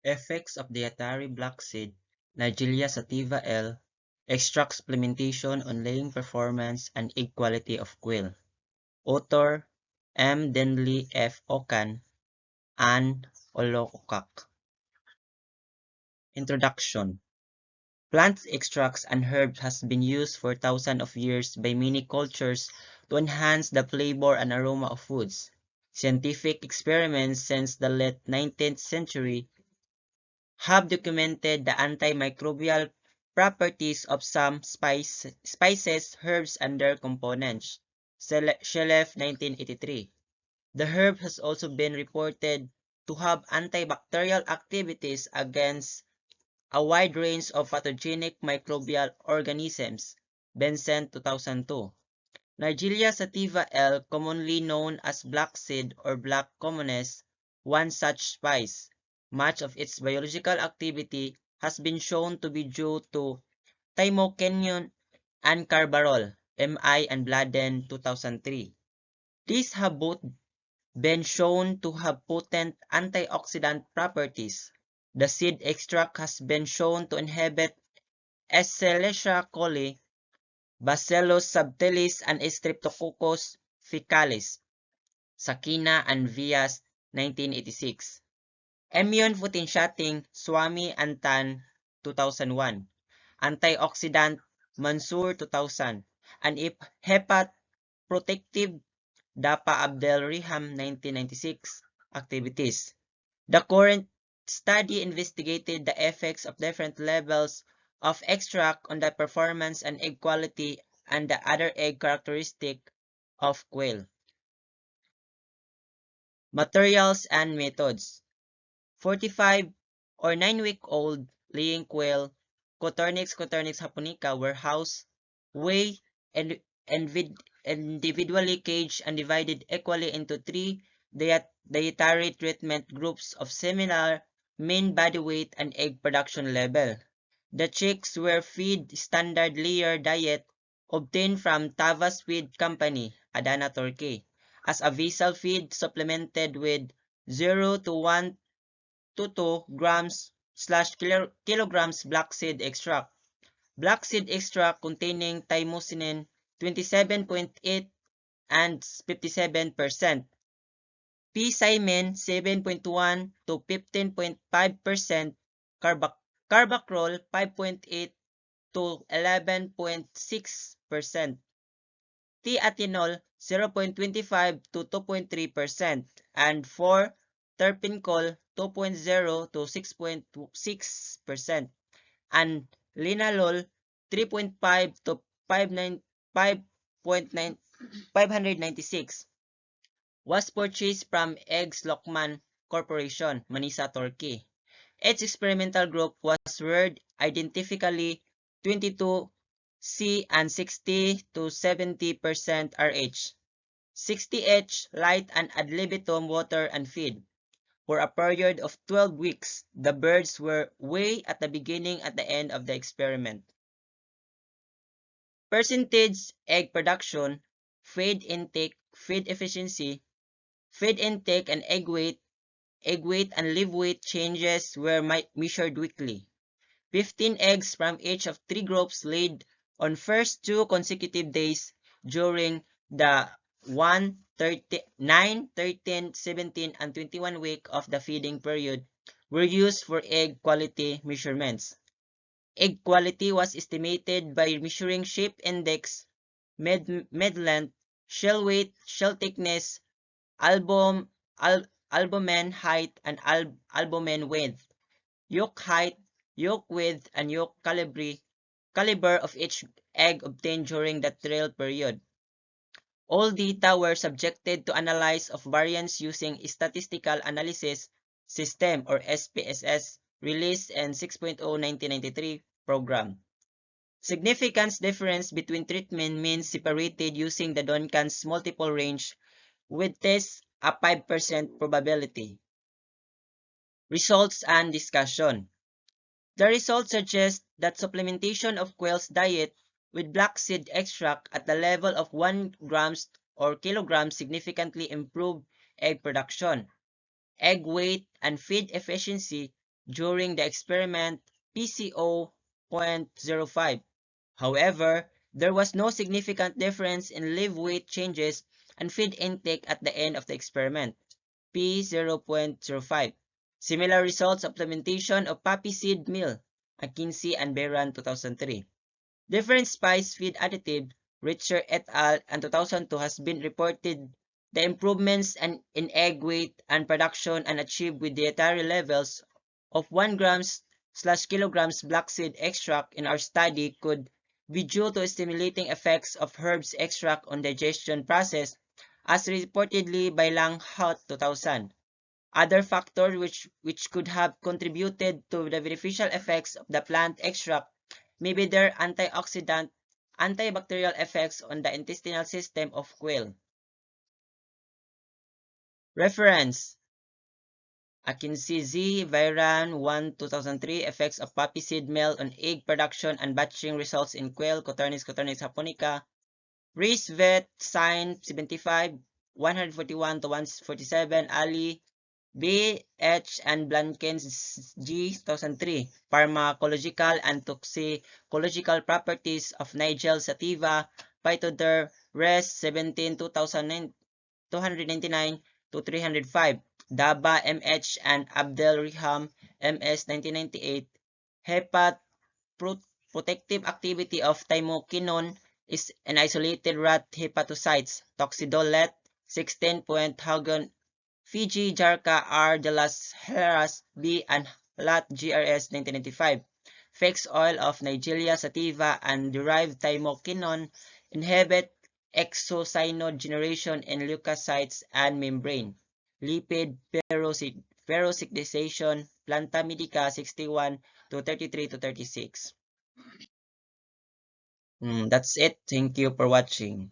Effects of dietary black seed, Naegleria sativa L, extract supplementation on laying performance and egg quality of quail. Author M. Denley F. Okan, Ann Olokak. Introduction. Plant extracts and herbs has been used for thousands of years by many cultures to enhance the flavor and aroma of foods. Scientific experiments since the late 19th century have documented the antimicrobial properties of some spices, herbs, and their components. Shelef, 1983. The herb has also been reported to have antibacterial activities against a wide range of pathogenic microbial organisms. Benson, 2002. Naegleria sativa L, commonly known as black seed or black commoness, one such spice. Much of its biological activity has been shown to be due to thymokinone and carbaryl, MI and Bladen, 2003. These have both been shown to have potent antioxidant properties. The seed extract has been shown to inhibit Escherichia coli, Bacillus subtilis, and Streptococcus faecalis. Sakina and Vias, 1986. Immune potentiating, Swami and Tan, 2001. Antioxidant, Mansour, 2000. And hepatoprotective, Dapa Abdel Riham, 1996. Activities. The current study investigated the effects of different levels of extract on the performance and egg quality and the other egg characteristic of quail. Materials and methods. 45 or 9-week-old laying quail, Coturnix japonica, were housed, weighed, and individually caged and divided equally into 3 dietary treatment groups of similar mean body weight and egg production level. The chicks were fed standard layer diet obtained from Tavas Feed Company, Adana, Turkey, as a vessel feed supplemented with 0 to 1 to 2 grams/kilograms black seed extract. Black seed extract containing thymosin 27.8 and 57%, P-Cymin 7.1 to 15.5%, Carbacrol 5.8 to 11.6%, T-Atenol 0.25 to 2.3%, and 4-terpincol 2.0 to 6.6%, and linalol 3.5 to 596, was purchased from Eggs Lokman Corporation, Manisa, Turkey. Its experimental group was word identically 22C and 60 to 70% RH, 60H light and ad libitum water and feed. For a period of 12 weeks, the birds were weighed at the beginning and the end of the experiment. Percentage egg production, feed intake, feed efficiency, feed intake and egg weight and live weight changes were measured weekly. 15 eggs from each of 3 groups laid on first 2 consecutive days during the 1, 9, 13, 17, and 21 week of the feeding period were used for egg quality measurements. Egg quality was estimated by measuring shape index, mid-length, shell weight, shell thickness, albumen height, and albumen width, yolk height, yolk width, and yolk caliber of each egg obtained during the trial period. All data were subjected to analysis of variance using Statistical Analysis System or SPSS released in 6.0 1993 program. Significance difference between treatment means separated using the Duncan's multiple range with this a 5% probability. Results and discussion. The results suggest that supplementation of quail's diet with black seed extract at the level of 1 grams or kilograms significantly improved egg production, egg weight, and feed efficiency during the experiment PCO 0.05. However, there was no significant difference in live weight changes and feed intake at the end of the experiment, P 0.05. Similar results implementation of poppy seed meal, McKinsey and Beran 2003. Different spice feed additive, Richer et al. And 2002 has been reported the improvements in egg weight and production and achieved with dietary levels of 1 grams slash kilograms black seed extract in our study could be due to stimulating effects of herbs extract on digestion process as reportedly by Lang Haut 2000. Other factors which could have contributed to the beneficial effects of the plant extract may be their antioxidant, antibacterial effects on the intestinal system of quail. Reference: McKinsey Z. Vairan 1, 2003, Effects of Poppy Seed Meal on Egg Production and Batching Results in Quail, Coturnix japonica. Reese Vet. Sign 75, 141 to 147, Ali, B. H. and Blankens G. 2003, Pharmacological and Toxicological Properties of Nigel sativa, Phytoder, Res. 17, 299 to 305, Daba M.H. and Abdel Riham M.S. 1998, Hepat protective activity of thymoquinone is an isolated rat hepatocytes, Toxidolet 16. Haugen, Fiji, Jarka R. de las Heras B. and Lat GRS 1995. Fix oil of Nigeria sativa and derived thymoquinone inhibit exocyanode generation in leukocytes and membrane. Lipid peroxidation, Planta Medica 61 to 33 to 36. That's it. Thank you for watching.